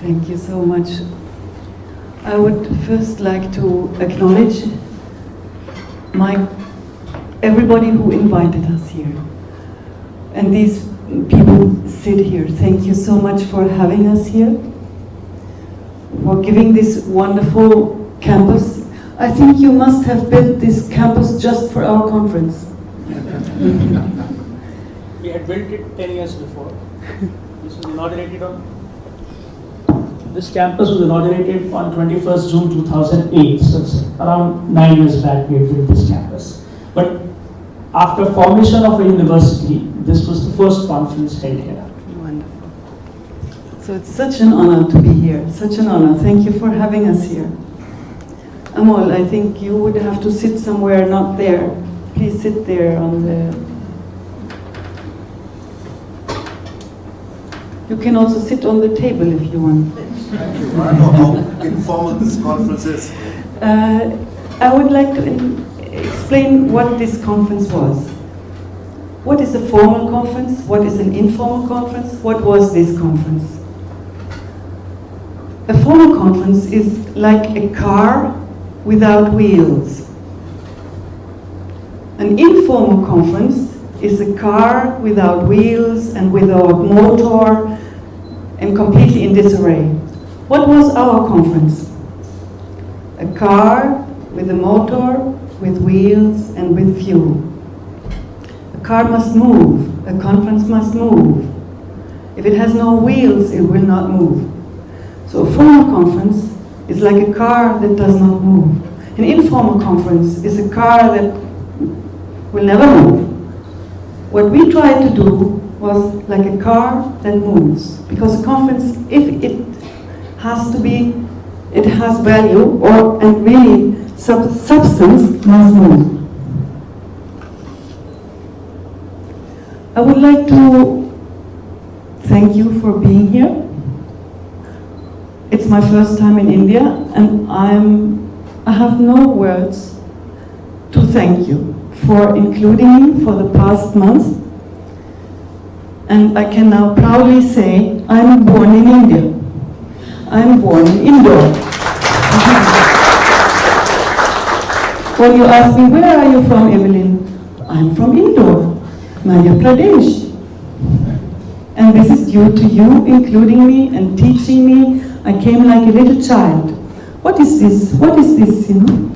Thank you so much. I would first like to acknowledge everybody who invited us here. And these people sit here. Thank you so much for having us here, for giving this wonderful campus. I think you must have built this campus just for our conference. We had built it 10 years before. This was inaugurated on... This campus was inaugurated on 21st June 2008, so it's around 9 years back we had built this campus. But after formation of a university, this was the first conference held here. Wonderful. So it's such an honor to be here, such an honor. Thank you for having us here. Amol, I think you would have to sit somewhere not there. Please sit there on the... You can also sit on the table if you want. Thank you. I know how informal this conference is. I would like to explain what this conference was. What is a formal conference? What is an informal conference? What was this conference? A formal conference is like a car without wheels. An informal conference is a car without wheels and without motor and completely in disarray. What was our conference? A car with a motor, with wheels and with fuel. A car must move, a conference must move. If it has no wheels, it will not move. So a formal conference is like a car that does not move. An informal conference is a car that will never move. What we tried to do was like a car that moves. Because a conference, if it has to be, it has value, and really substance must move. I would like to thank you for being here. It's my first time in India, and I have no words to thank you for including me for the past month. And I can now proudly say I'm born in India. I'm born in Indore. When you ask me, where are you from, Evelyn? I'm from Indore, Madhya Pradesh. And this is due to you including me and teaching me. I came like a little child. What is this? What is this, you know?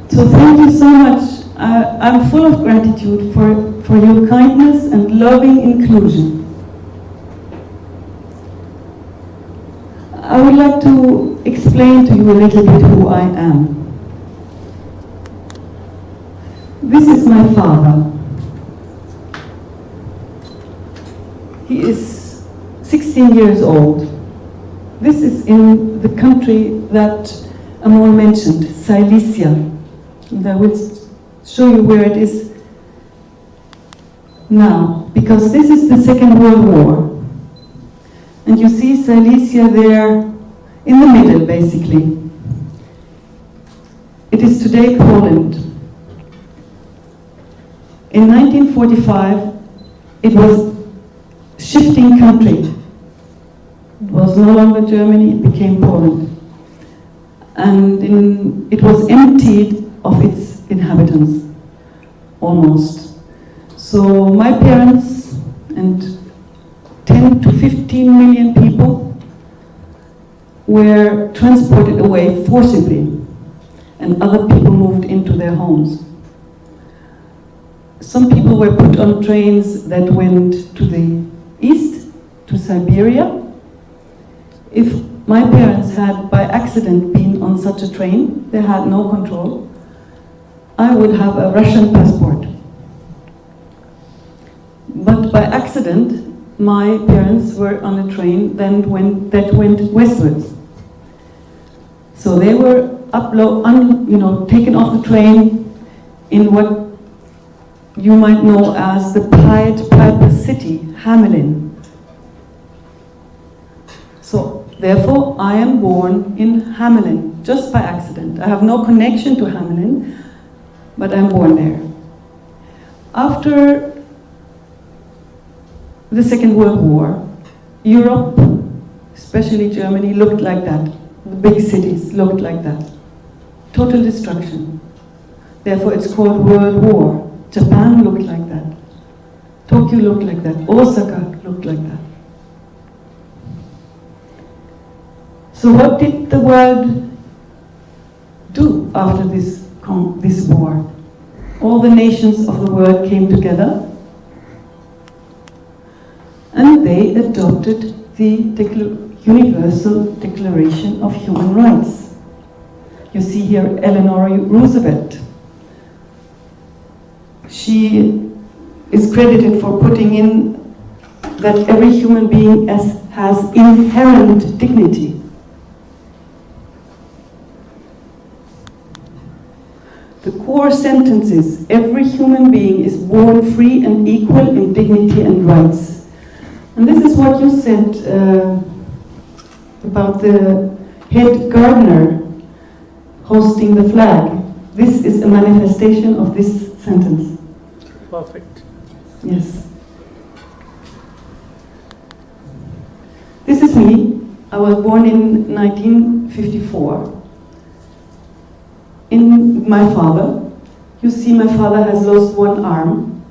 So thank you so much. I'm full of gratitude for your kindness and loving inclusion. I would like to explain to you a little bit who I am. This is my father. He is 16 years old. This is in the country that Amol mentioned, Silesia. And I will show you where it is now, because this is the Second World War. And you see Silesia there in the middle, basically. It is today Poland. In 1945, it was shifting country. It was no longer Germany, it became Poland. And it was emptied of its inhabitants, almost. So my parents and 10 to 15 million people were transported away forcibly, and other people moved into their homes. Some people were put on trains that went to the east, to Siberia. If my parents had by accident been on such a train, they had no control, I would have a Russian passport. But by accident, my parents were on a train that went westwards. So they were taken off the train in what you might know as the Pied Piper city, Hamelin. So therefore, I am born in Hamelin, just by accident. I have no connection to Hamelin, but I'm born there. After the Second World War, Europe especially Germany, looked like that. The big cities looked like that. Total destruction. Therefore it's called World War. Japan looked like that. Tokyo looked like that. Osaka looked like that. So what did the world do after this war? All the nations of the world came together and they adopted the Universal Declaration of Human Rights. You see here Eleanor Roosevelt. She is credited for putting in that every human being has inherent dignity. The core sentence is, every human being is born free and equal in dignity and rights. And this is what you said about the head gardener hosting the flag. This is a manifestation of this sentence. Perfect. Yes. This is me. I was born in 1954. In my father, you see my father has lost one arm.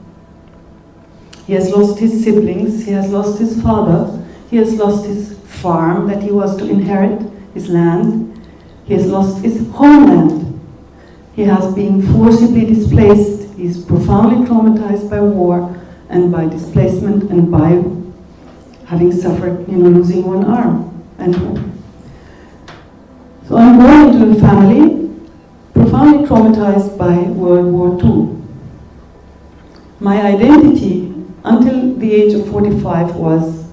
He has lost his siblings, he has lost his father, he has lost his farm that he was to inherit, his land. He has lost his homeland. He has been forcibly displaced. He is profoundly traumatized by war and by displacement and by having suffered, losing one arm and home. So I'm born into a family profoundly traumatized by World War II. My identity until the age of 45 was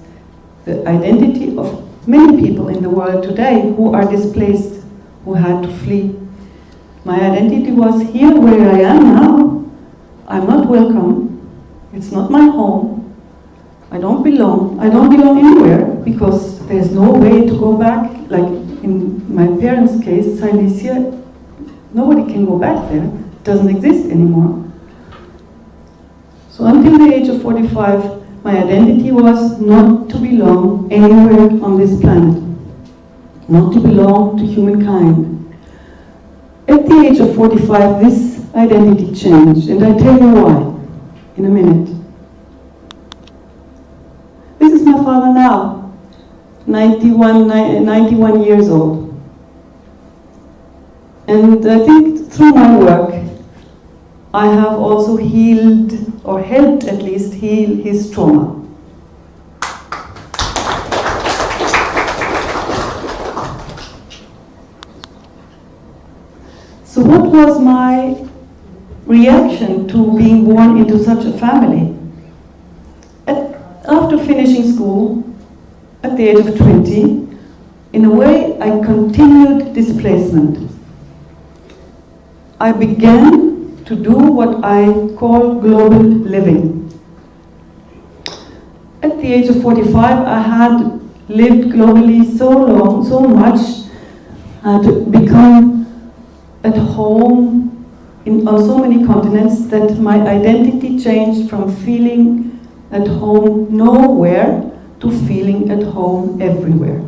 the identity of many people in the world today who are displaced, who had to flee. My identity was here where I am now. I'm not welcome. It's not my home. I don't belong. I don't belong anywhere because there's no way to go back. Like in my parents' case, Silesia, nobody can go back there. It doesn't exist anymore. So until the age of 45, my identity was not to belong anywhere on this planet. Not to belong to humankind. At the age of 45, this identity changed, and I tell you why in a minute. This is my father now, 91 years old. And I think through my work, I have also healed, or helped at least heal his trauma. So what was my reaction to being born into such a family? After finishing school, at the age of 20, in a way I continued displacement. I began to do what I call global living. At the age of 45, I had lived globally so long, so much, to become at home on so many continents that my identity changed from feeling at home nowhere to feeling at home everywhere.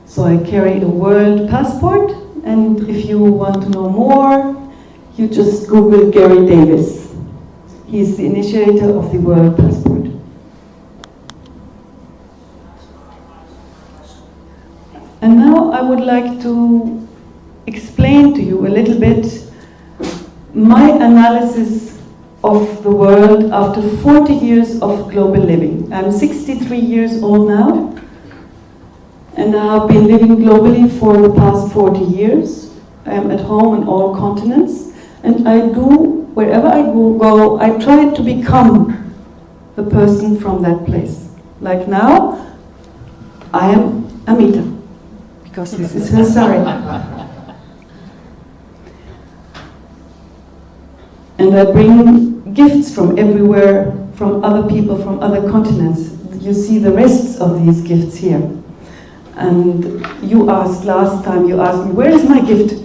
So I carry a world passport, and if you want to know more, you just Google Gary Davis. He's the initiator of the world passport. And now I would like to explain to you a little bit my analysis of the world after 40 years of global living. I'm 63 years old now, and I've been living globally for the past 40 years. I am at home on all continents, and I do, wherever I go, I try to become the person from that place. Like now, I am Amita, because this is her sari. And I bring gifts from everywhere, from other people, from other continents. You see the rest of these gifts here. And you asked last time, you asked me, where is my gift?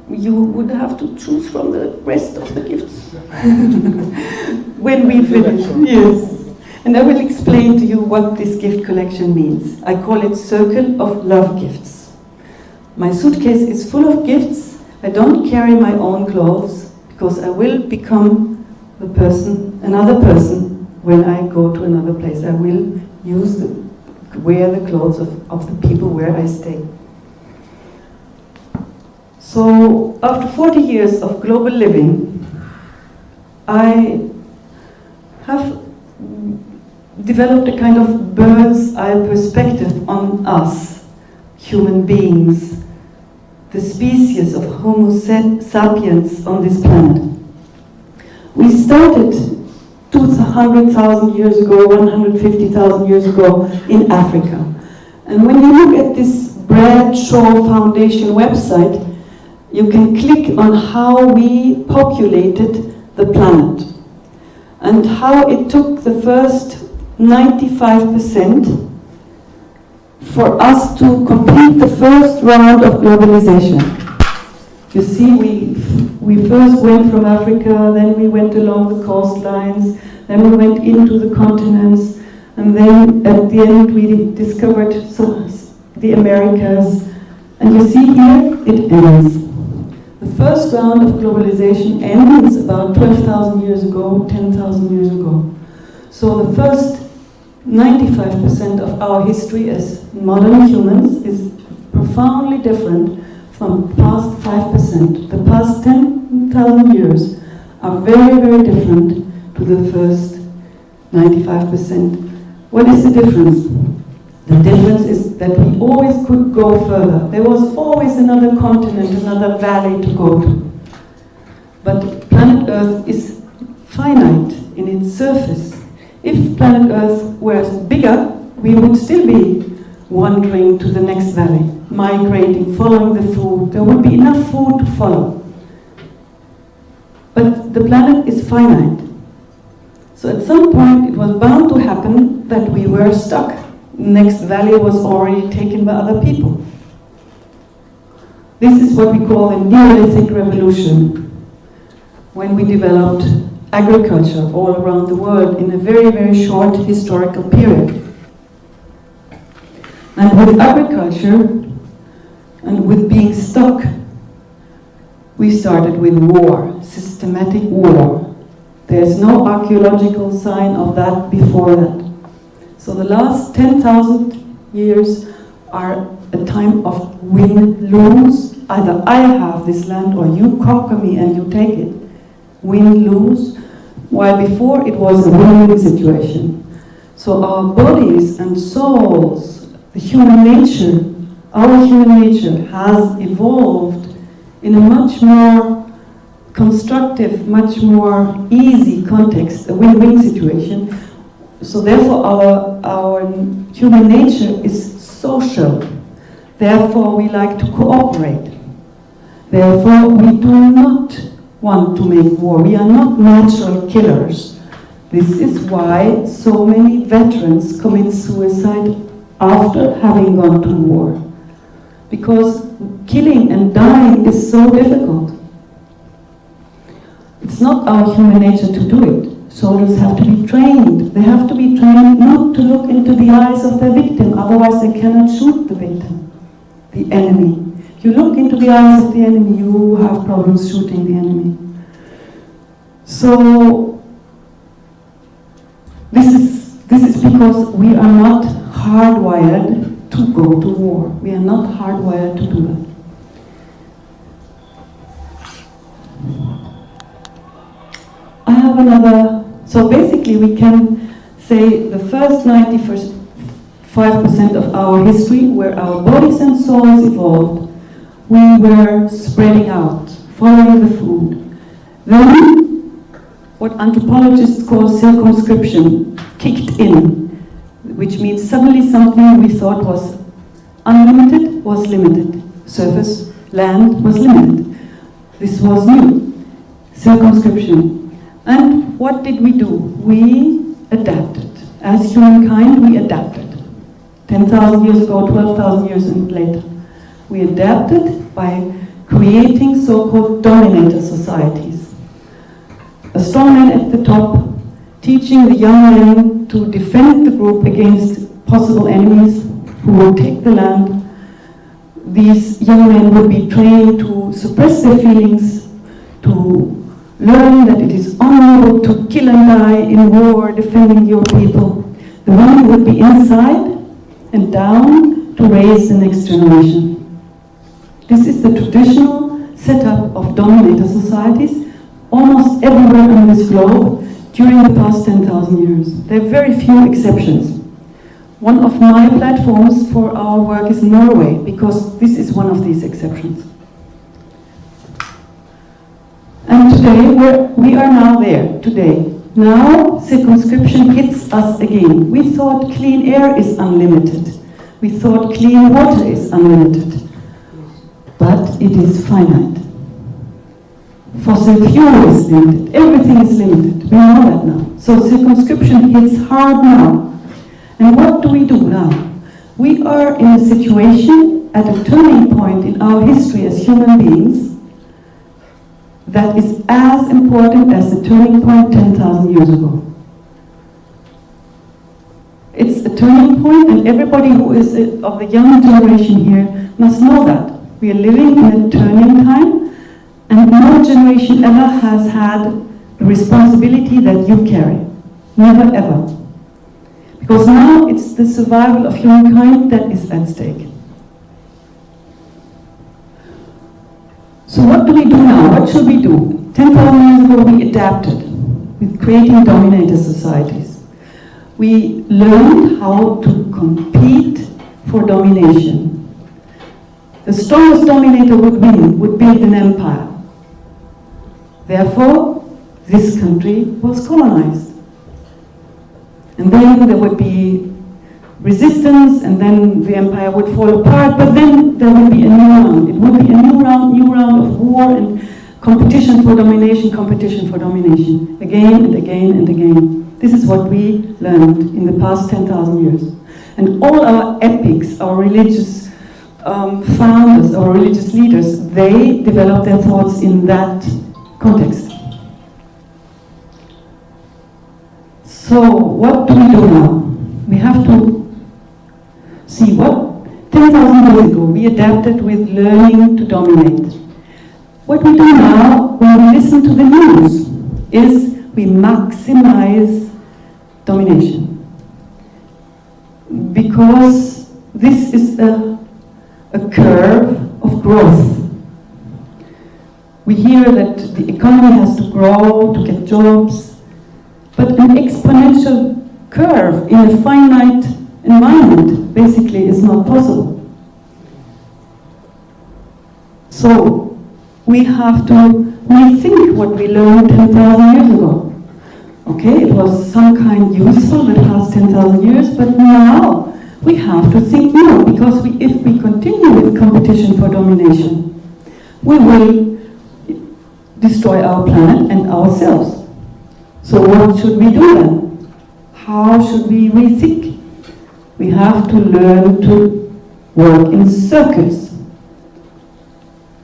You would have to choose from the rest of the gifts. when we finish. Yes. And I will explain to you what this gift collection means. I call it Circle of Love Gifts. My suitcase is full of gifts. I don't carry my own clothes because I will become another person when I go to another place. I will wear the clothes of the people where I stay. So after 40 years of global living, I have developed a kind of bird's eye perspective on us, human beings, the species of Homo sapiens on this planet. We started 200,000 years ago, 150,000 years ago in Africa. And when you look at this Bradshaw Foundation website, you can click on how we populated the planet and how it took the first 95% for us to complete the first round of globalization. You see, we first went from Africa, then we went along the coastlines, then we went into the continents, and then at the end we discovered the Americas. And you see here, it ends. The first round of globalization ends about 12,000 years ago, 10,000 years ago. So the first 95% of our history as modern humans is profoundly different from the past 5%. The past 10,000 years are very, very different to the first 95%. What is the difference? The difference is that we always could go further. There was always another continent, another valley to go to. But planet Earth is finite in its surface. If planet Earth were bigger, we would still be wandering to the next valley, migrating, following the food. There would be enough food to follow. But the planet is finite. So at some point it was bound to happen that we were stuck. Next valley was already taken by other people. This is what we call the Neolithic Revolution, when we developed agriculture all around the world in a very, very short historical period. And with agriculture and with being stuck, we started with war, systematic war. There's no archaeological sign of that before that. So the last 10,000 years are a time of win-lose. Either I have this land or you conquer me and you take it. Win-lose. While before it was a win-win situation. So our bodies and souls, the human nature, our human nature has evolved in a much more constructive, much more easy context, a win-win situation. So therefore our human nature is social. Therefore we like to cooperate. Therefore we do not want to make war. We are not natural killers. This is why so many veterans commit suicide after having gone to war. Because killing and dying is so difficult. It's not our human nature to do it. Soldiers have to be trained. They have to be trained not to look into the eyes of their victim, otherwise they cannot shoot the victim, the enemy. If you look into the eyes of the enemy, you have problems shooting the enemy. So this is because we are not hardwired to go to war. We are not hardwired to do that. I have another. So basically we can say the first 95% of our history, where our bodies and souls evolved, we were spreading out, following the food. Then what anthropologists call circumscription kicked in, which means suddenly something we thought was unlimited was limited. Surface, land was limited. This was new. Circumscription. And what did we do? We adapted. As humankind, we adapted. 10,000 years ago, 12,000 years later. We adapted by creating so-called dominator societies. A strong man at the top, teaching the young men to defend the group against possible enemies who will take the land. These young men will be trained to suppress their feelings, to learn that it is honorable to kill and die in war defending your people. The women will be inside and down to raise the next generation. This is the traditional setup of dominator societies almost everywhere on this globe during the past 10,000 years. There are very few exceptions. One of my platforms for our work is Norway, because this is one of these exceptions. And today, we are now there, today. Now, circumscription hits us again. We thought clean air is unlimited. We thought clean water is unlimited. But it is finite. Fossil fuel is limited. Everything is limited. We know that now. So circumscription hits hard now. And what do we do now? We are in a situation at a turning point in our history as human beings that is as important as the turning point 10,000 years ago. It's a turning point, and everybody who is of the young generation here must know that. We are living in a turning time, and no generation ever has had the responsibility that you carry. Never ever. Because now it's the survival of humankind that is at stake. So what do we do now? What should we do? 10,000 years ago we adapted with creating dominator societies. We learned how to compete for domination. The strongest dominator would win, would build an empire. Therefore, this country was colonized. And then there would be resistance, and then the empire would fall apart, but then there would be a new round. It would be a new round of war and competition for domination, again and again and again. This is what we learned in the past 10,000 years. And all our epics, our religious founders, our religious leaders, they developed their thoughts in that context. So what do we do now? We have to see what 10,000 years ago we adapted with learning to dominate. What we do now when we listen to the news is we maximize domination. Because this is a curve of growth. We hear that the economy has to grow to get jobs, but an exponential curve in a finite environment basically is not possible. So we have to rethink what we learned 10,000 years ago. Okay, it was some kind useful the past 10,000 years, but now we have to think new, because if we continue with competition for domination, we will destroy our planet and ourselves. So what should we do then? How should we rethink? We have to learn to work in circles.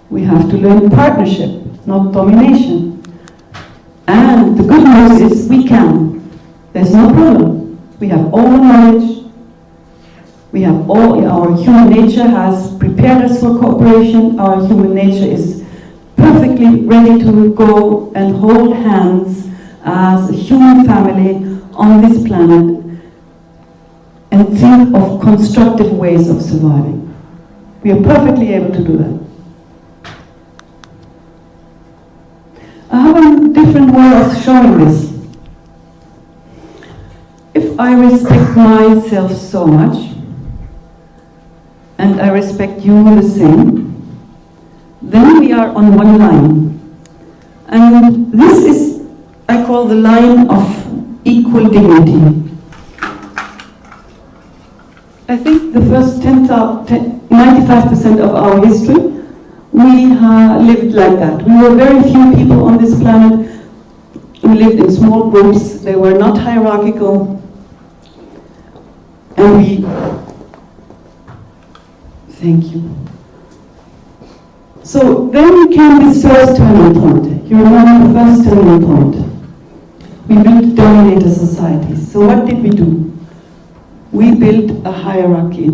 We have to learn partnership, not domination. And the good news is we can. There's no problem. We have all the knowledge. We have all, our human nature has prepared us for cooperation. Our human nature is perfectly ready to go and hold hands as a human family on this planet and think of constructive ways of surviving. We are perfectly able to do that. I have a different way of showing this. If I respect myself so much, and I respect you the same, then we are on one line. And this is, I call the line of equal dignity. I think the first 95% of our history, we lived like that. We were very few people on this planet. We lived in small groups. They were not hierarchical. And we... Thank you. So then came this first turning point. You remember the first turning point. We built dominator societies. So what did we do? We built a hierarchy.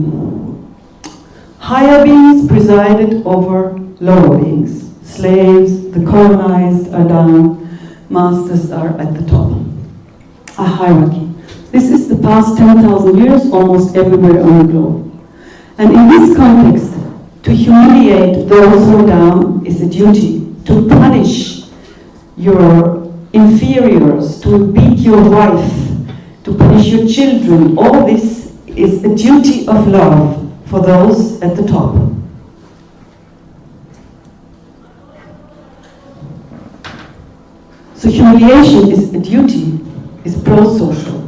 Higher beings presided over lower beings. Slaves, the colonized are down, masters are at the top. A hierarchy. This is the past 10,000 years almost everywhere on the globe. And in this context, to humiliate those who are down is a duty. To punish your inferiors, to beat your wife, to punish your children, all this is a duty of love for those at the top. So humiliation is a duty, is pro-social.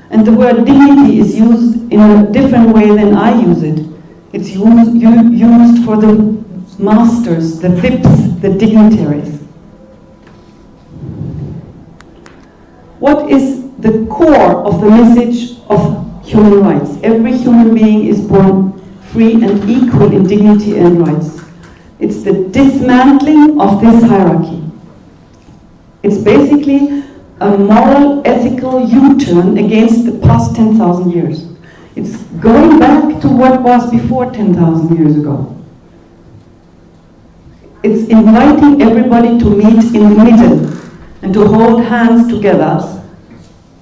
And the word dignity is used in a different way than I use it. It's used for the masters, the VIPs, the dignitaries. What is the core of the message of human rights? Every human being is born free and equal in dignity and rights. It's the dismantling of this hierarchy. It's basically a moral, ethical U-turn against the past 10,000 years. It's going back to what was before 10,000 years ago. It's inviting everybody to meet in the middle and to hold hands together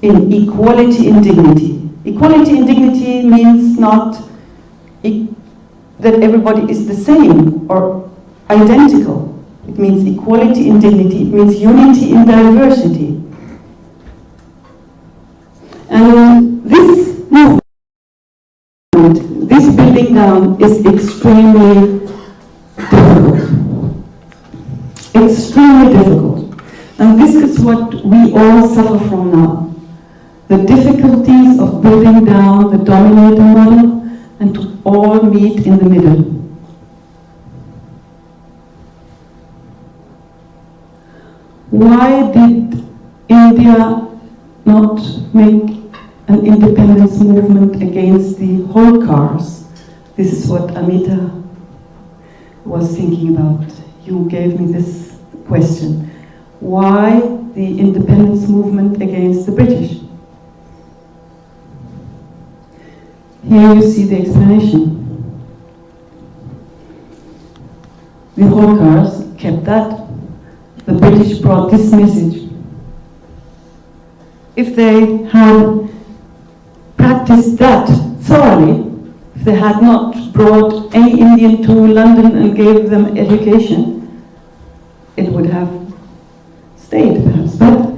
in equality in dignity. Equality in dignity means not that everybody is the same or identical. It means equality in dignity. It means unity in diversity. And this movement, this building down is extremely difficult. Extremely difficult. And this is what we all suffer from now. The difficulties of building down the dominator model and to all meet in the middle. Why did India not make an independence movement against the Holkars? This is what Amita was thinking about. You gave me this question. Why the independence movement against the British? Here you see the explanation. The Holkars kept that. The British brought this message. If they had practiced that thoroughly, if they had not brought any Indian to London and gave them education, it would have stayed perhaps. But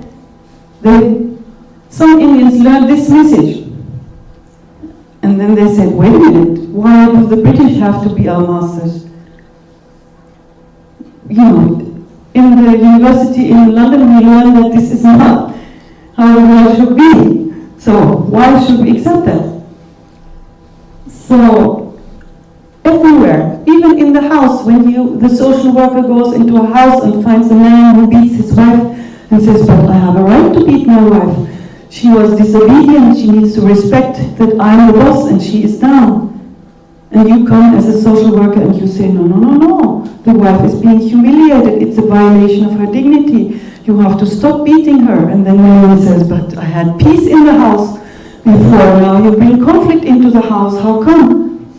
some Indians learned this message. And then they said, wait a minute, why do the British have to be our masters? You know, in the university in London we learned that this is not how the world should be. So why should we accept that? So everywhere, even in the house, when the social worker goes into a house and finds a man who beats his wife and says, but I have a right to beat my wife. She was disobedient, she needs to respect that I'm the boss and she is down. And you come as a social worker and you say, no, no, no, no. The wife is being humiliated, it's a violation of her dignity. You have to stop beating her. And then the woman says, but I had peace in the house before, now you bring conflict into the house, how come?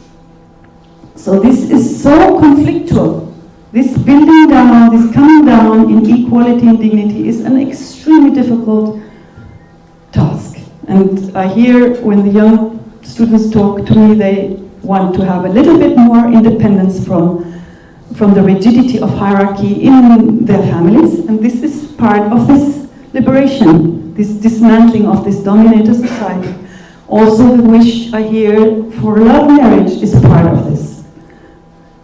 So this is so conflictual. This building down, this coming down in equality and dignity is an extremely difficult task. And I hear when the young students talk to me, they want to have a little bit more independence from the rigidity of hierarchy in their families, and this is part of this liberation, this dismantling of this dominator society. Also the wish I hear for love marriage is part of this.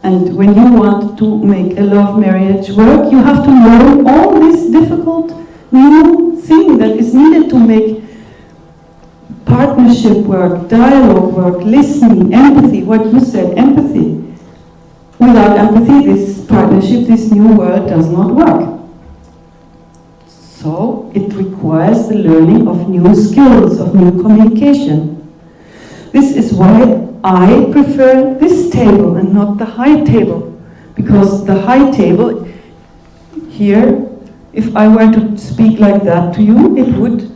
And when you want to make a love marriage work, you have to learn all this difficult new thing that is needed to make partnership work, dialogue work, listening, empathy, what you said, empathy. Without empathy, this partnership, this new world does not work. So it requires the learning of new skills, of new communication. This is why I prefer this table and not the high table, because the high table here if I were to speak like that to you, it would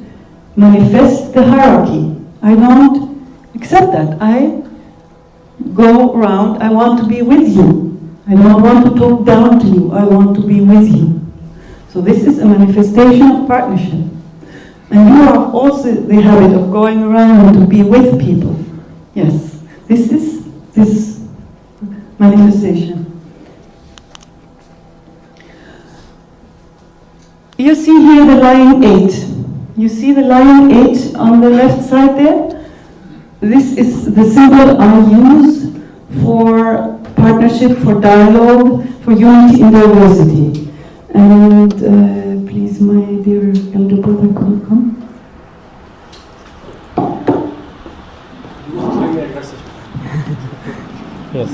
manifest the hierarchy. I don't accept that. I go around, I want to be with you. I don't want to talk down to you, I want to be with you. So this is a manifestation of partnership. And you have also the habit of going around to be with people. Yes, this is this manifestation. You see here the lying 8. You see the lying 8 on the left side there? This is the symbol I use for partnership, for dialogue, for unity in diversity. And please, my dear elder brother, can you come? Yes.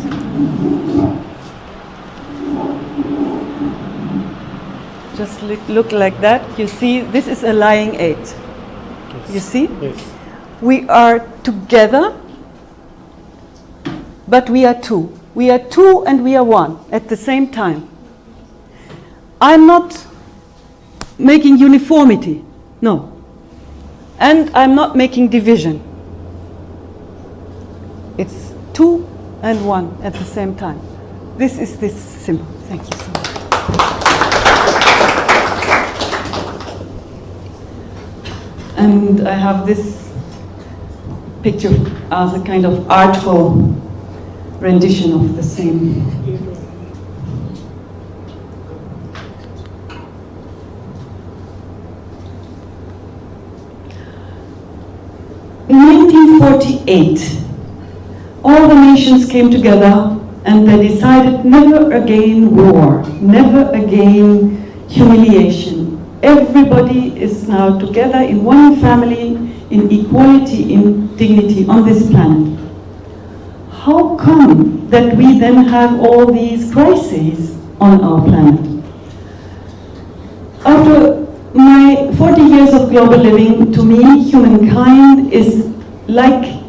Just look like that. You see, this is a lying 8. Yes. You see? Yes. We are together, but we are two. We are two and we are one at the same time. I'm not making uniformity, no. And I'm not making division. It's two and one at the same time. This is this symbol. Thank you so much. And I have this picture as a kind of artful rendition of the same. In 1948, all the nations came together and they decided never again war, never again humiliation. Everybody is now together in one family, in equality, in dignity on this planet. How come that we then have all these crises on our planet? After my 40 years of global living, to me, humankind is like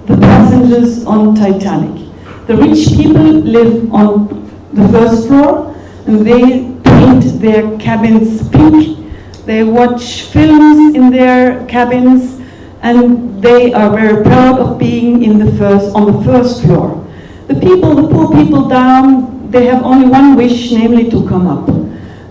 the passengers on Titanic. The rich people live on the first floor and they paint their cabins pink. They watch films in their cabins and they are very proud of being on the first floor. The poor people down, they have only one wish, namely to come up.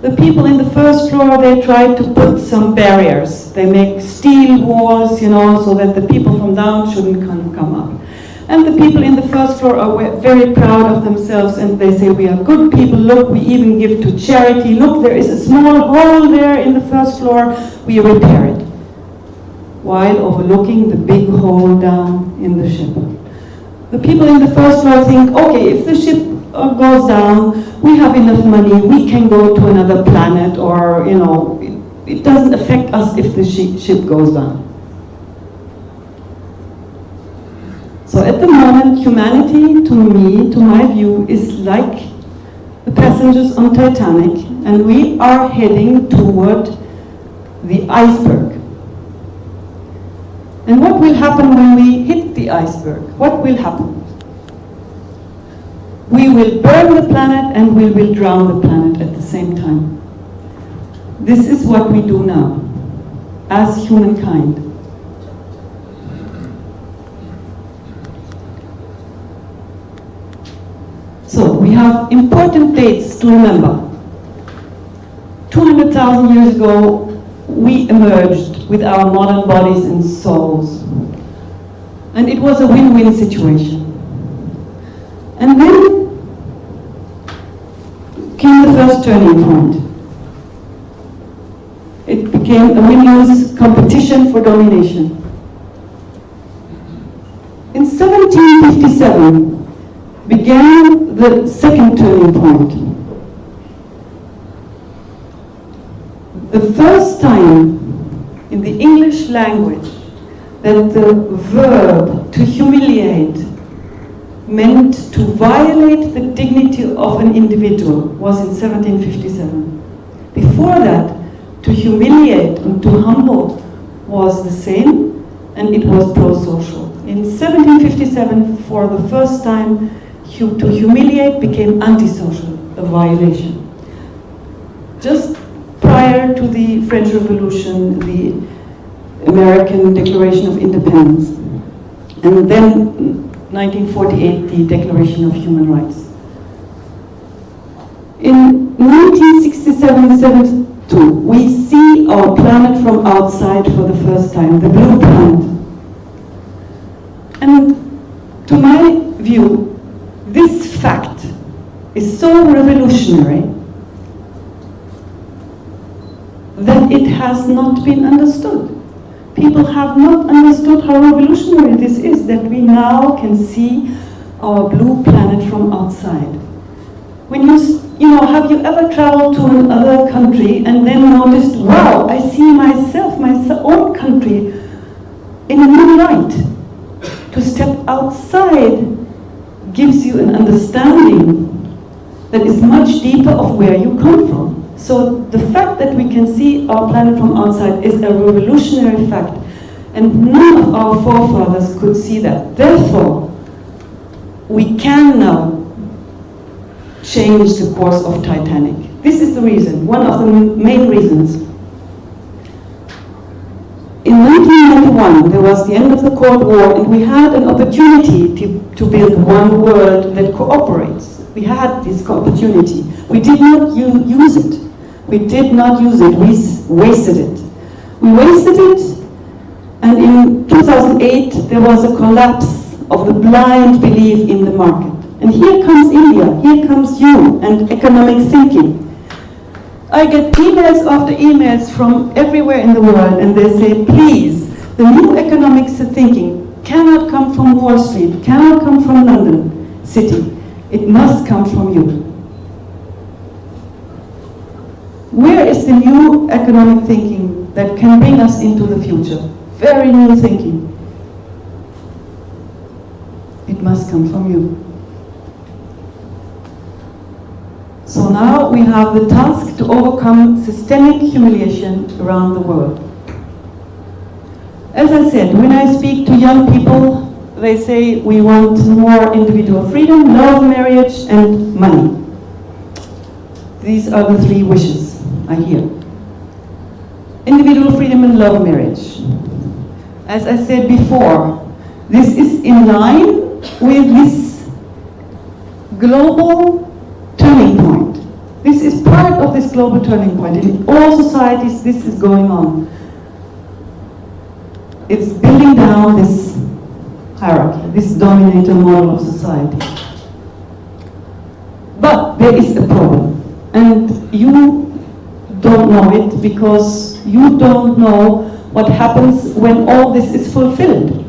The people in the first floor, they try to put some barriers. They make steel walls, so that the people from down shouldn't come up. And the people in the first floor are very proud of themselves and they say, we are good people, look, we even give to charity, look, there is a small hole there in the first floor, we repair it. While overlooking the big hole down in the ship. The people in the first floor think, okay, if the ship goes down, we have enough money, we can go to another planet, or, it doesn't affect us if the ship goes down. So at the moment, humanity, to me, to my view, is like the passengers on Titanic, and we are heading toward the iceberg. And what will happen when we hit the iceberg? What will happen? We will burn the planet and we will drown the planet at the same time. This is what we do now, as humankind. So we have important dates to remember. 200,000 years ago, we emerged with our modern bodies and souls. And it was a win-win situation. And then came the first turning point. It became a win-lose competition for domination. In 1757 began the second turning point. The first time in the English language that the verb to humiliate meant to violate the dignity of an individual was in 1757. Before that, to humiliate and to humble was the same, and it was pro-social. In 1757, for the first time, to humiliate became antisocial, a violation. Just prior prior to the French Revolution, the American Declaration of Independence, and then 1948, the Declaration of Human Rights. In 1967-72, we see our planet from outside for the first time, the blue planet. And to my view, this fact is so revolutionary that it has not been understood. People have not understood how revolutionary this is, that we now can see our blue planet from outside. When have you ever traveled to another country and then noticed, wow, I see myself, my own country in a new light? To step outside gives you an understanding that is much deeper of where you come from. So the fact that we can see our planet from outside is a revolutionary fact, and none of our forefathers could see that. Therefore, we can now change the course of Titanic. This is the reason, one of the main reasons. In 1991, there was the end of the Cold War, and we had an opportunity to build one world that cooperates. We had this opportunity. We did not use it. We did not use it. We wasted it. We wasted it, and in 2008, there was a collapse of the blind belief in the market. And here comes India, here comes you, and economic thinking. I get emails after emails from everywhere in the world, and they say, please, the new economic thinking cannot come from Wall Street, cannot come from London City. It must come from you. Where is the new economic thinking that can bring us into the future? Very new thinking. It must come from you. So now we have the task to overcome systemic humiliation around the world. As I said, when I speak to young people, they say we want more individual freedom, love marriage, and money. These are the three wishes I hear. Individual freedom and love marriage. As I said before, this is in line with this global turning point. This is part of this global turning point. In all societies, this is going on. It's building down this hierarchy, this dominator model of society. But there is a problem, and you don't know it because you don't know what happens when all this is fulfilled.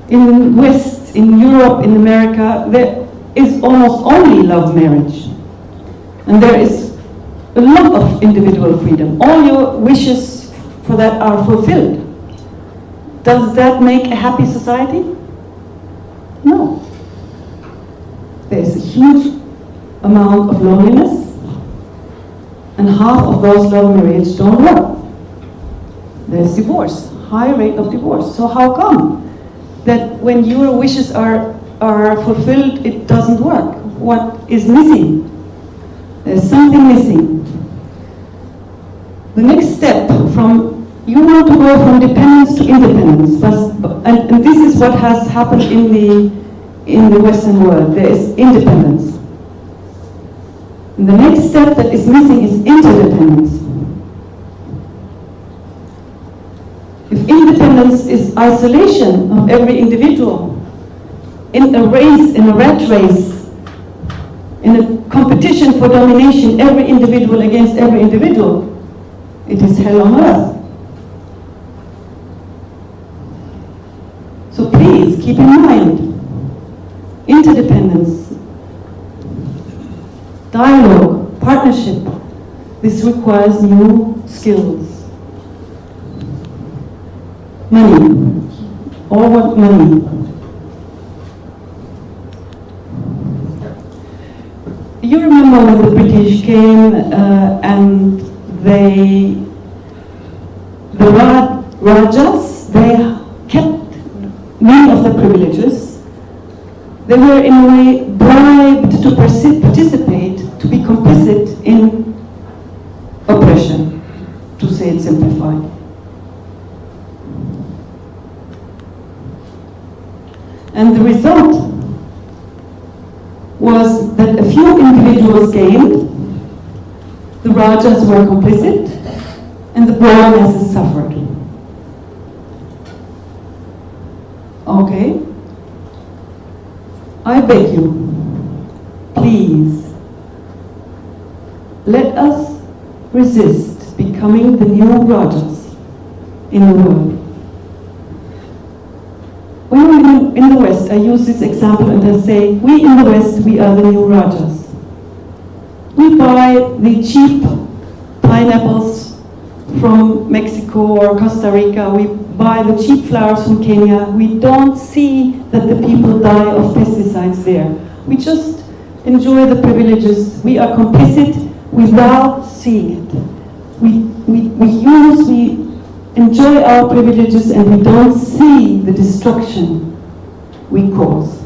In the West, in Europe, in America, there is almost only love marriage. And there is a lot of individual freedom. All your wishes for that are fulfilled. Does that make a happy society? No. There is a huge amount of loneliness, and half of those love marriages don't work. There's divorce, high rate of divorce. So how come that when your wishes are fulfilled, it doesn't work? What is missing? There's something missing. The next step you want to go from dependence to independence, and this is what has happened in the Western world. There is independence. And the next step that is missing is interdependence. If independence is isolation of every individual, in a race, in a rat race, in a competition for domination, every individual against every individual, it is hell on earth. So please keep in mind, interdependence, dialogue, partnership, this requires new skills. Money, all want money. You remember when the British came and the Rajas, they kept many of the privileges. They were in a way bribed to participate, to be complicit in oppression. oppression, to say it simplified. And the result was that a few individuals gained, the Rajas were complicit, and the broad masses suffered. Okay? I beg you, please, let us resist becoming the new Rajas in the world. When we're in the West, I use this example and I say, we in the West, we are the new Rajas. We buy the cheap pineapples from Mexico or Costa Rica. We buy the cheap flowers from Kenya. We don't see that the people die of pesticides there. We just enjoy the privileges. We are complicit without seeing it. We enjoy our privileges and we don't see the destruction we cause.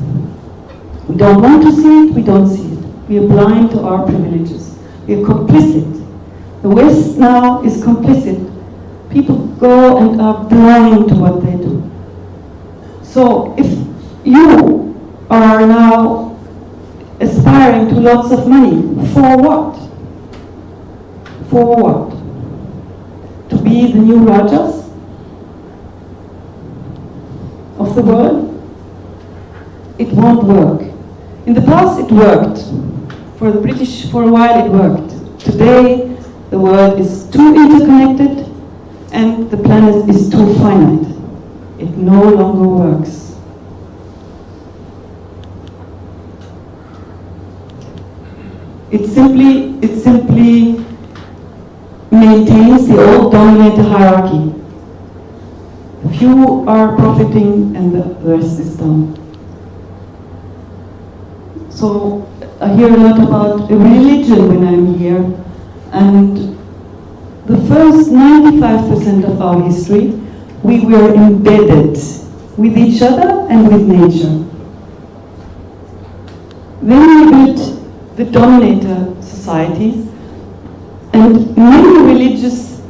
We don't want to see it, we don't see it. We are blind to our privileges. We are complicit. The West now is complicit. People go and are blind to what they do. So if you are now aspiring to lots of money, for what? For what? To be the new Rajas of the world? It won't work. In the past it worked. For the British, for a while it worked. Today the world is too interconnected and the planet is too finite. It no longer works. It simply maintains the old dominator hierarchy. A few are profiting and the rest is down. So I hear a lot about religion when I'm here, and the first 95% of our history, we were embedded with each other and with nature. Then we built the dominator societies, and many religious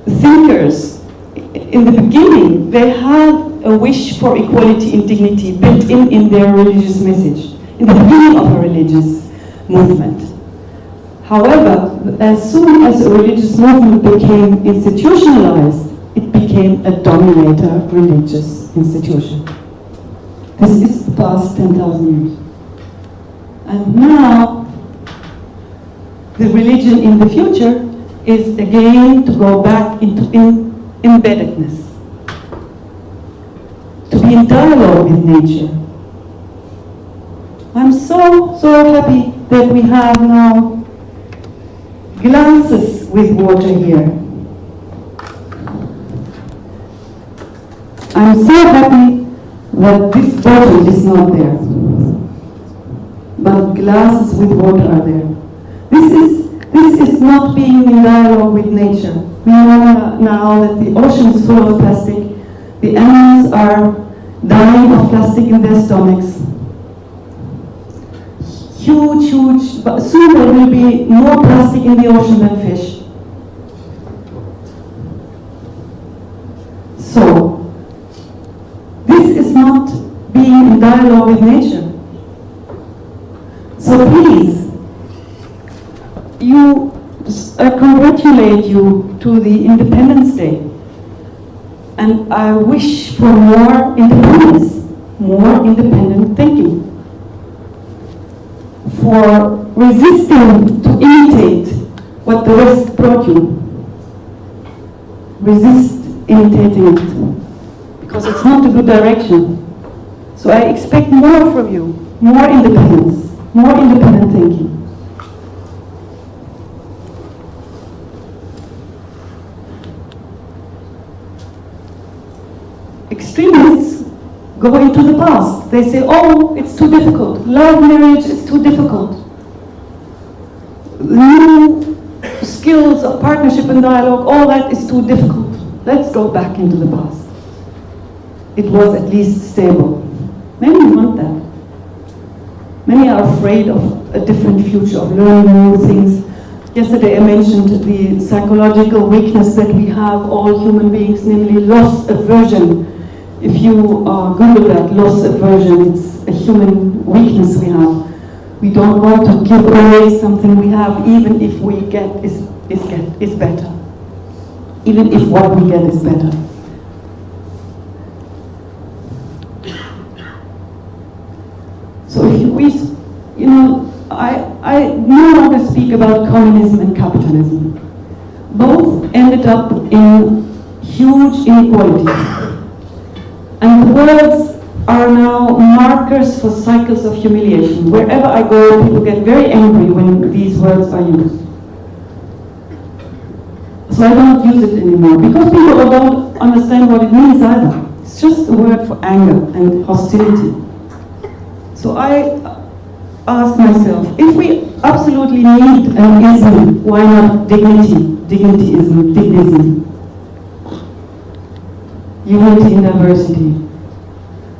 thinkers, in the beginning, they had a wish for equality and dignity built in their religious message, in the beginning of a religious movement. However, as soon as a religious movement became institutionalized, it became a dominator religious institution. This is the past 10,000 years. And now, the religion in the future is again to go back into embeddedness, to be in dialogue with nature. I'm so happy that we have now glasses with water here. I'm so happy that this bottle is not there, but glasses with water are there. This is not being in dialogue with nature. We know now that the ocean is full of plastic. The animals are dying of plastic in their stomachs. Huge, but soon there will be more plastic in the ocean than fish. So, this is not being in dialogue with nature. So please, I congratulate you to the Independence Day. And I wish for more independence, more independent thinking, for resisting to imitate what the West brought you. Resist imitating it, because it's not a good direction. So I expect more from you, more independence, more independent thinking. Extremists go into the past. They say, oh, it's too difficult. Love marriage is too difficult. New skills of partnership and dialogue, all that is too difficult. Let's go back into the past. It was at least stable. Many want that. Many are afraid of a different future, of learning new things, Yesterday I mentioned the psychological weakness that we have, all human beings, namely loss aversion. If you Google that, loss aversion, it's a human weakness we have. We don't want to give away something we have, even if we get is better. Even if what we get is better. So if I no longer speak about communism and capitalism. Both ended up in huge inequality. And the words are now markers for cycles of humiliation. Wherever I go, people get very angry when these words are used. So I don't use it anymore, because people don't understand what it means either. It's just a word for anger and hostility. So I ask myself, if we absolutely need an ism, why not dignity? Dignityism, dignism. Unity in diversity.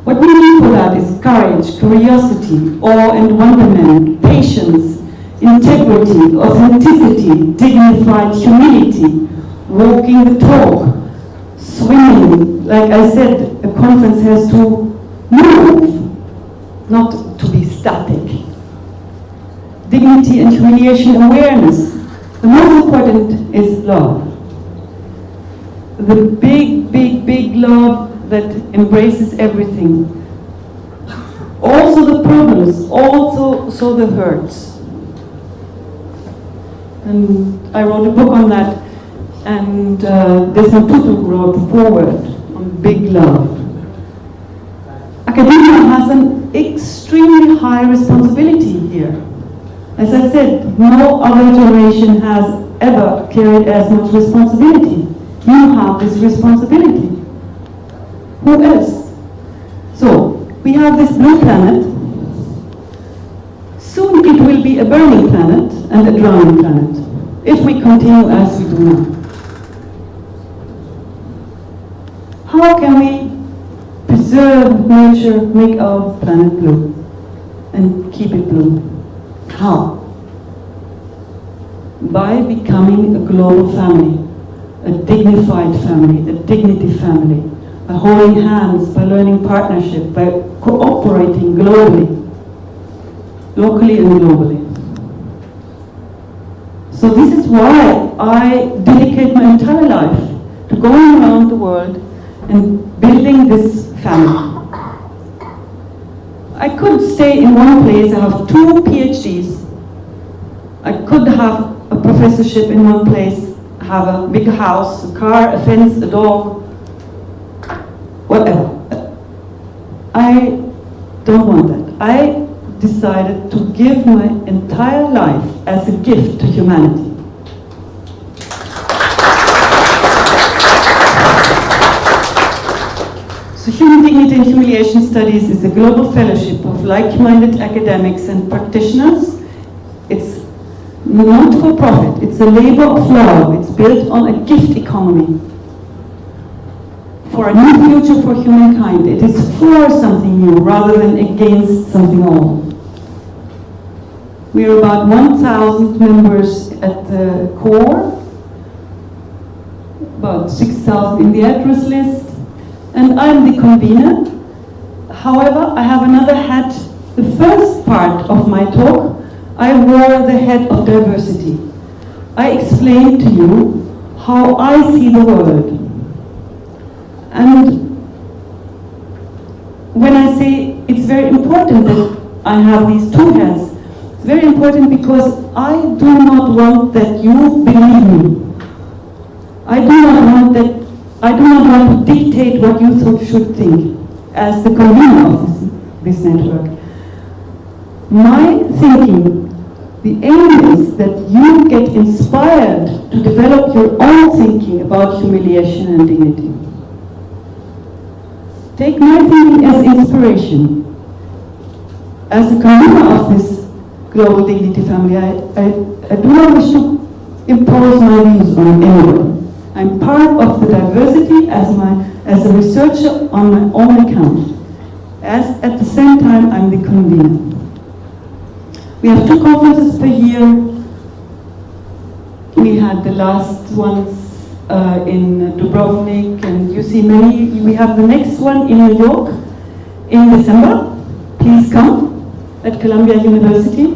What we need for that is courage, curiosity, awe and wonderment, patience, integrity, authenticity, dignified humility, walking the talk, swimming. Like I said, a conference has to move, not to be static. Dignity and humiliation awareness. The most important is love. The big, big, big love that embraces everything. Also the problems, also the hurts. And I wrote a book on that, and Desmond Tutu wrote a foreword on big love. Academia has an extremely high responsibility here. As I said, no other generation has ever carried as much responsibility. You have this responsibility. Who else? So, we have this blue planet. Soon it will be a burning planet and a drowning planet, if we continue as we do now. How can we preserve nature, make our planet blue, and keep it blue? How? By becoming a global family, a dignified family, a dignity family, by holding hands, by learning partnership, by cooperating globally, locally and globally. So this is why I dedicate my entire life to going around the world and building this family. I could stay in one place. I have 2 PhDs. I could have a professorship in one place, have a big house, a car, a fence, a dog, whatever. I don't want that. I decided to give my entire life as a gift to humanity. So Human Dignity and Humiliation Studies is a global fellowship of like-minded academics and practitioners. It's not for profit, it's a labor of love. It's built on a gift economy for a new future for humankind. It is for something new rather than against something old. We are about 1,000 members at the core, about 6,000 in the address list. And I'm the convener. However, I have another hat. The first part of my talk, I wore the hat of diversity. I explained to you how I see the world. And when I say it's very important that I have these 2 hats, it's very important because I do not want that you believe me. I do not want to dictate what you should think as the convener of this network. My thinking, the aim is that you get inspired to develop your own thinking about humiliation and dignity. Take my thinking as inspiration. As the convener of this global dignity family, I do not wish to impose my views on anyone. I'm part of the diversity as a researcher on my own account. At the same time, I'm the convener. We have 2 conferences per year. We had the last ones in Dubrovnik, and you see many. We have the next one in New York in December. Please come at Columbia University.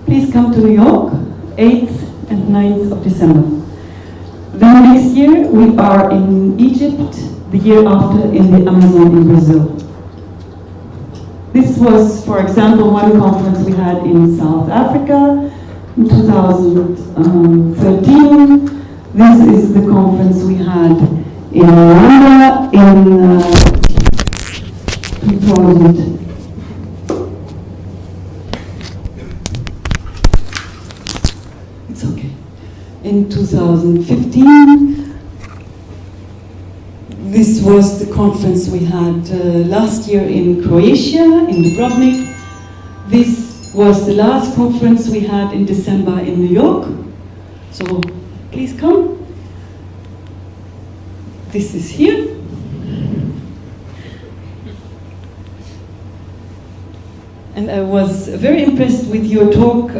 Please come to New York, 8th and 9th of December. Then next year we are in Egypt, the year after in the Amazon in Brazil. This was, for example, one conference we had in South Africa in 2013. This is the conference we had in Rwanda in 2000. It's okay. In 2015. This was the conference we had last year in Croatia, in Dubrovnik. This was the last conference we had in December in New York. So please come. This is here. And I was very impressed with your talk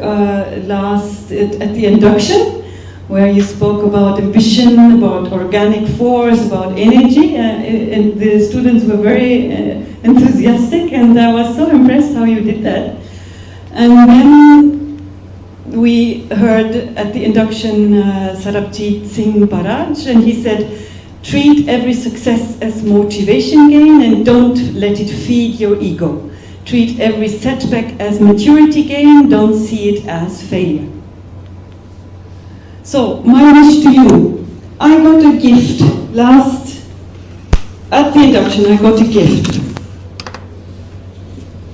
last at the induction, where you spoke about ambition, about organic force, about energy, and the students were very enthusiastic, and I was so impressed how you did that. And then we heard at the induction Sarabjit Singh Baraj, and he said, treat every success as motivation gain and don't let it feed your ego. Treat every setback as maturity gain, don't see it as failure. So, my wish to you, I got a gift at the induction, I got a gift.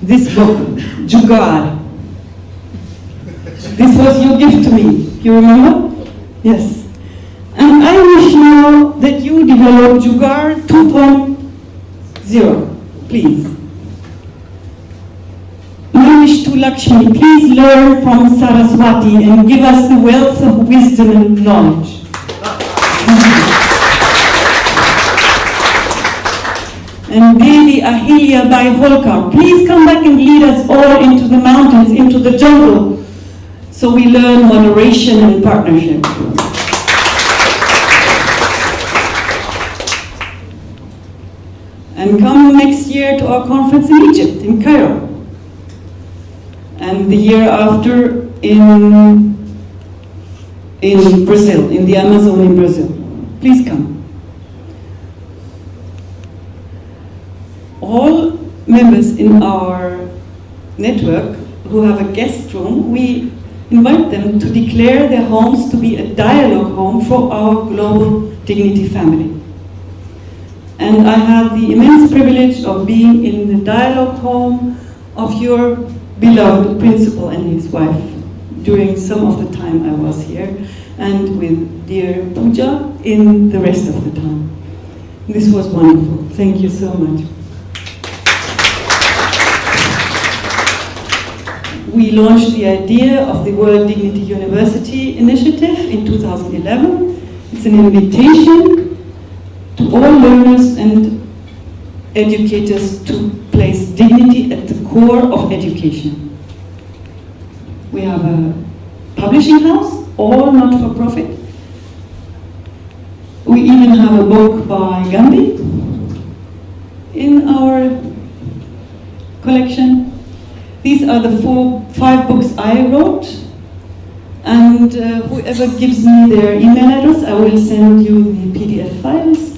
This book, Jugaad. This was your gift to me, you remember? Yes. And I wish now that you develop Jugaad 2.0, please. My wish to Lakshmi, please learn from Saraswati and give us the wealth of wisdom and knowledge. And Devi Ahilya by Holkar, please come back and lead us all into the mountains, into the jungle, so we learn moderation and partnership. And come next year to our conference in Egypt, in Cairo. And the year after in Brazil, in the Amazon in Brazil. Please come. All members in our network who have a guest room, we invite them to declare their homes to be a dialogue home for our global dignity family. And I had the immense privilege of being in the dialogue home of your beloved principal and his wife during some of the time I was here, and with dear Pooja in the rest of the time. This was wonderful. Thank you so much. We launched the idea of the World Dignity University initiative in 2011. It's an invitation to all learners and educators to place dignity at the core of education. We have a publishing house, all not-for-profit. We even have a book by Gandhi in our collection. These are the 5 books I wrote, and whoever gives me their email address, I will send you the PDF files.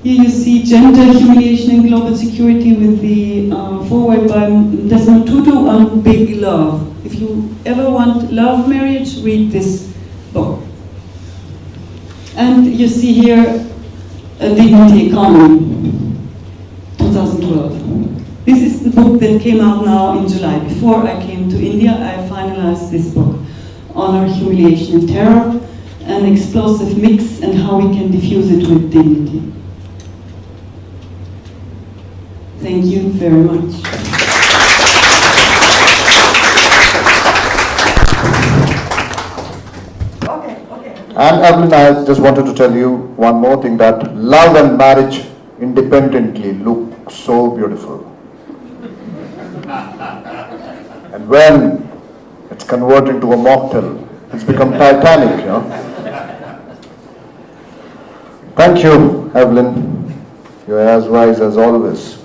Here you see Gender, Humiliation and Global Security with the foreword by Desmond Tutu on Big Love. If you ever want love marriage, read this book. And you see here A Dignity Economy, 2012. This is the book that came out now in July. Before I came to India, I finalized this book, Honor, Humiliation and Terror, an explosive mix and how we can diffuse it with dignity. Thank you very much. And Evelyn, I just wanted to tell you one more thing, that love and marriage independently look so beautiful. And when it's converted into a mocktail, It's become Titanic, you know. Thank you, Evelyn. You're as wise as always.